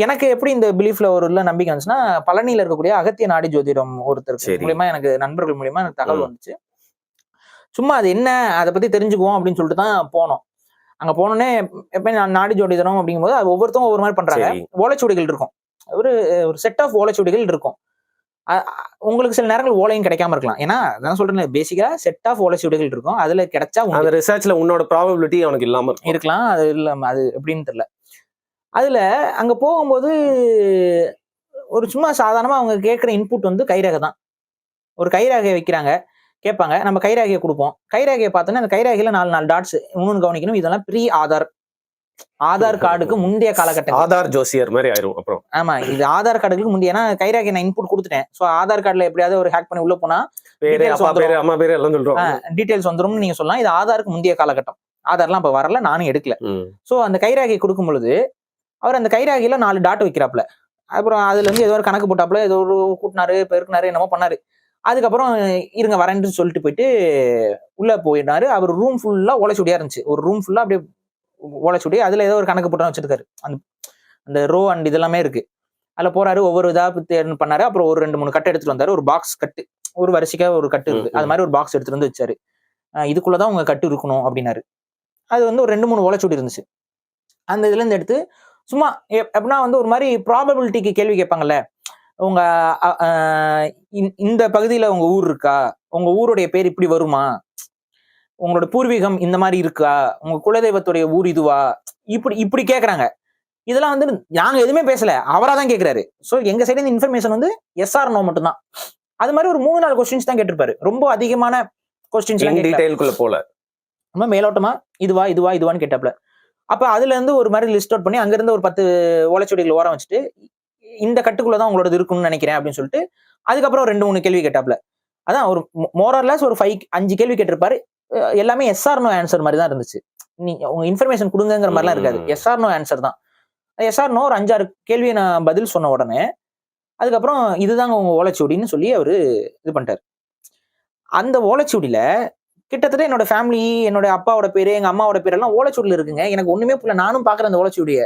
எனக்கு எப்படி இந்த பிலீஃப்ல ஒரு நம்பிக்கை வந்துச்சுன்னா, பழனியில இருக்கக்கூடிய அகத்திய நாடி ஜோதிடம் ஒருத்தர் மூலியமா எனக்கு நண்பர்கள் மூலியமா எனக்கு தகவல் வந்துச்சு. சும்மா அது என்ன அதை பத்தி தெரிஞ்சுக்குவோம் அப்படின்னு சொல்லிட்டு தான் போனோம். அங்க போனோடனே எப்பயும் நாடி ஜோதிடம் அப்படிங்கும்போது அது ஒவ்வொருத்தவங்க ஒவ்வொரு மாதிரி பண்றாங்க. ஓலைச்சுவடிகள் இருக்கும். ஒரு செட் ஆஃப் ஓலைச்சுவடிகள் இருக்கும். உங்களுக்கு சில நேரங்கள் ஓலையும் கிடைக்காம இருக்கலாம். ஏன்னா அதான் சொல்றேன், பேசிக்கா செட் ஆஃப் ஓலைச்சுவடிகள் இருக்கும். அதுல கிடைச்சா அந்த ரிசர்ச்ல உன்னோட ப்ராபபிலிட்டி அவனுக்கு இல்லாம இருக்கலாம். அது இல்லாம அது எப்படின்னு தெரியல. அதுல அங்க போகும்போது ஒரு சும்மா சாதாரணமா அவங்க கேட்கிற இன்புட் வந்து கைரேகை தான். ஒரு கைரேகையை வைக்கிறாங்க, கேட்பாங்க. நம்ம கைரேகையை கொடுப்போம். கைரேகையை பார்த்தோன்னா அந்த கைரேகையில 4 டாட்ஸ் இன்னொன்னு கவனிக்கணும். இதெல்லாம் ப்ரீ ஆதார் கார்டுக்கு முந்தைய காலகட்டம். ஆதார் ஜோசியர் மாதிரி ஆயிரும் அப்புறம். ஆமா, இது ஆதார் கார்டுக்கு முந்தைய. ஏன்னா கைரேகை நான் இன்புட் கொடுத்துட்டேன். சோ ஆதார் கார்டுல எப்படியாவது ஒரு ஹேக் பண்ணி உள்ள போனா பேரு, அப்பா பேரு, அம்மா பேரு எல்லாம் சொல்றோம். டீடைல்ஸ் வந்துரும்னு நீங்க சொல்லலாம். இது ஆதாருக்கு முந்தைய காலகட்டம். ஆதார்லாம் இப்ப வரல, நானும் எடுக்கல. சோ அந்த கைரேகை கொடுக்கும் பொழுது அவர் அந்த கைரேகையில 4 டாட் வைக்கிறாப்ல. அப்புறம் அதுல இருந்து ஏதோ ஒரு கணக்கு போட்டாப்ல, ஏதோ ஒரு கூட்டினாரு, பெருக்குனாரு, என்னமோ பண்ணாரு. அதுக்கப்புறம் இருங்க வரேன்னு சொல்லிட்டு போயிட்டு உள்ள போயிட்டாரு. அவர் ரூம் ஃபுல்லா ஓலைச்சுவடியா இருந்துச்சு. ஒரு ரூம் ஃபுல்லா அப்படியே ஓலைச்சுவடி. அதுல ஏதோ ஒரு கணக்கு போட்டு வச்சிருக்காரு. அந்த ரோ அண்ட் இதெல்லாமே இருக்கு. அதுல போறாரு, ஒவ்வொரு இதா பண்ணாரு. அப்புறம் ஒரு 2, 3 கட்டு எடுத்துட்டு வந்தாரு. ஒரு பாக்ஸ் கட்டு, ஒரு வரிசைக்கா ஒரு கட்டு இருக்கு. அது மாதிரி ஒரு பாக்ஸ் எடுத்துட்டு வந்து வச்சாரு. இதுக்குள்ளதான் உங்க கட்டு இருக்கணும் அப்படின்னாரு. அது வந்து ஒரு 2, 3 ஓலைச்சுவடி இருந்துச்சு. அந்த இதுல இருந்து எடுத்து சும்மா எப்படின்னா வந்து ஒரு மாதிரி ப்ராபபிலிட்டிக்கு கேள்வி கேட்பாங்கல்ல. உங்க இந்த பகுதியில உங்க ஊர் இருக்கா? உங்க ஊருடைய பேர் இப்படி வருமா? உங்களோட பூர்வீகம் இந்த மாதிரி இருக்கா? உங்க குலதெய்வத்துடைய ஊர் இதுவா? இப்படி கேக்குறாங்க. இதெல்லாம் வந்து நாங்க எதுவுமே பேசல. அவராதான் கேட்கிறாரு. சோ எங்க சைடு இருந்து இன்ஃபர்மேஷன் வந்து எஸ் ஆர் நோ மட்டும் தான். அது மாதிரி ஒரு 3-4 கொஸ்டின்ஸ் தான் கேட்டிருப்பாரு. ரொம்ப அதிகமான கொஸ்டின்ஸ் டீடைலுக்குள்ள போல. ரொம்ப மேலோட்டமா இதுவான்னு கேட்டாப்ல. அப்ப அதுல இருந்து ஒரு மாதிரி லிஸ்ட் அவுட் பண்ணி அங்க இருந்து ஒரு 10 ஓலைச்சுவடிகள் ஓரம் வச்சுட்டு இந்த கட்டுக்குள்ளதான் உங்களோட இருக்கும்னு நினைக்கிறேன் அப்படின்னு சொல்லிட்டு அதுக்கப்புறம் 2-3 கேள்வி கேட்டாப்ல. அதான் ஒரு மோரர்லெஸ் ஒரு 5 கேள்வி கேட்டிருப்பாரு. எல்லாமே எஸ் ஆர் நோ ஆன்சர் மாதிரி தான் இருந்துச்சு. நீங்க உங்க இன்ஃபர்மேஷன் கொடுங்கிற மாதிரிலாம் இருக்காது. எஸ் ஆர் நோ ஆன்சர் தான். எஸ் ஆர் நோ ஒரு 5-6 கேள்வியை நான் பதில் சொன்ன உடனே அதுக்கப்புறம் இதுதாங்க உங்க ஓலைச்சுவடின்னு சொல்லி அவரு இது பண்ணிட்டாரு. அந்த ஓலைச்சுவடியில கிட்டத்தட்ட என்னோட ஃபேமிலி, என்னோட அப்பாவோட பேரு, எங்க அம்மாவோட பேரு எல்லாம் ஓலைச்சுவடியில இருக்குங்க. எனக்கு ஒண்ணுமே புரியல. நானும் பாக்குறேன் அந்த ஓலைச்சுவடியை.